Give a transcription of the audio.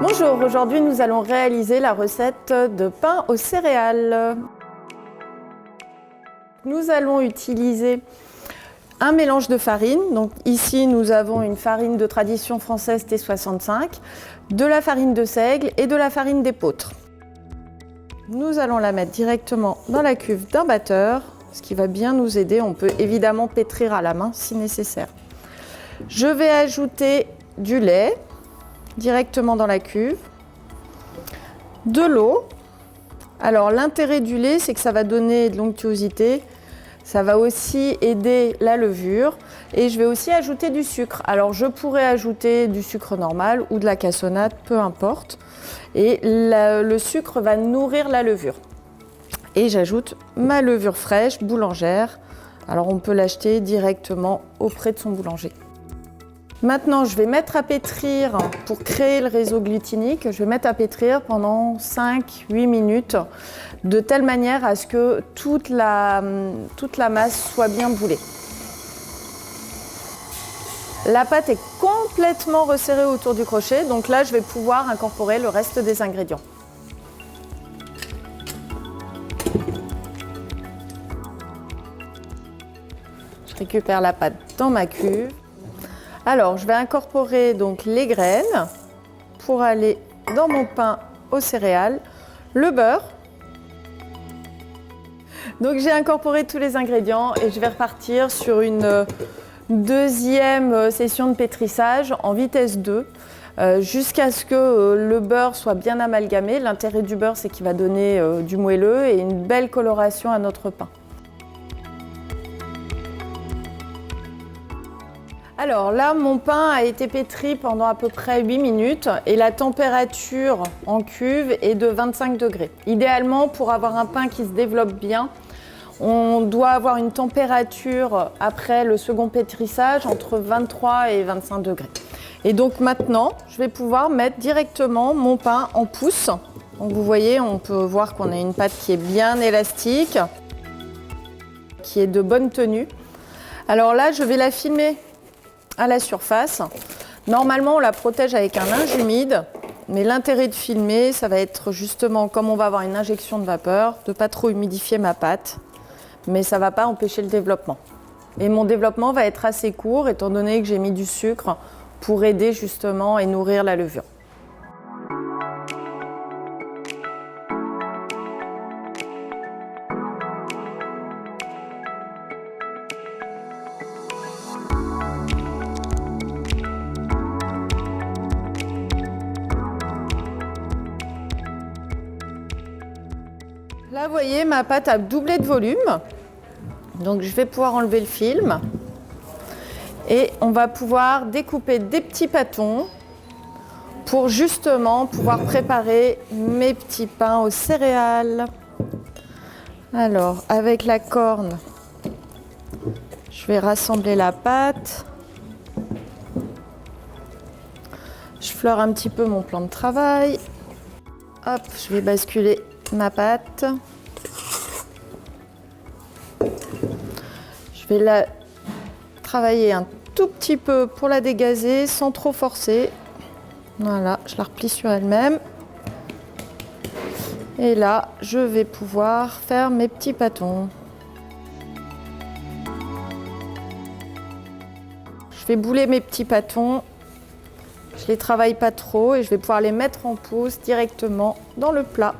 Bonjour, aujourd'hui nous allons réaliser la recette de pain aux céréales. Nous allons utiliser un mélange de farine. Donc ici nous avons une farine de tradition française T65, de la farine de seigle et de la farine d'épeautre. Nous allons la mettre directement dans la cuve d'un batteur, ce qui va bien nous aider. On peut évidemment pétrir à la main si nécessaire. Je vais ajouter du lait directement dans la cuve, de l'eau. Alors l'intérêt du lait, c'est que ça va donner de l'onctuosité, ça va aussi aider la levure et je vais aussi ajouter du sucre. Alors je pourrais ajouter du sucre normal ou de la cassonade, peu importe. Et le sucre va nourrir la levure. Et j'ajoute ma levure fraîche boulangère. Alors on peut l'acheter directement auprès de son boulanger. Maintenant, je vais mettre à pétrir, pour créer le réseau glutinique, je vais mettre à pétrir pendant 5-8 minutes, de telle manière à ce que toute la masse soit bien boulée. La pâte est complètement resserrée autour du crochet, donc là, je vais pouvoir incorporer le reste des ingrédients. Je récupère la pâte dans ma cuve. Alors, je vais incorporer donc les graines pour aller dans mon pain aux céréales, le beurre. Donc, j'ai incorporé tous les ingrédients et je vais repartir sur une deuxième session de pétrissage en vitesse 2 jusqu'à ce que le beurre soit bien amalgamé. L'intérêt du beurre, c'est qu'il va donner du moelleux et une belle coloration à notre pain. Alors là, mon pain a été pétri pendant à peu près 8 minutes et la température en cuve est de 25 degrés. Idéalement, pour avoir un pain qui se développe bien, on doit avoir une température après le second pétrissage entre 23 et 25 degrés. Et donc maintenant, je vais pouvoir mettre directement mon pain en pousse. Donc vous voyez, on peut voir qu'on a une pâte qui est bien élastique, qui est de bonne tenue. Alors là, je vais la filmer à la surface. Normalement, on la protège avec un linge humide, mais l'intérêt de filmer, ça va être justement, comme on va avoir une injection de vapeur, de ne pas trop humidifier ma pâte, mais ça ne va pas empêcher le développement. Et mon développement va être assez court, étant donné que j'ai mis du sucre pour aider justement et nourrir la levure. Là, vous voyez, ma pâte a doublé de volume. Donc, je vais pouvoir enlever le film. Et on va pouvoir découper des petits pâtons pour justement pouvoir préparer mes petits pains aux céréales. Alors, avec la corne, je vais rassembler la pâte. Je fleure un petit peu mon plan de travail. Hop, je vais basculer ma pâte. Je vais la travailler un tout petit peu pour la dégazer sans trop forcer. Voilà, je la replie sur elle-même. Et là, je vais pouvoir faire mes petits pâtons. Je vais bouler mes petits pâtons. Je les travaille pas trop et je vais pouvoir les mettre en pousse directement dans le plat.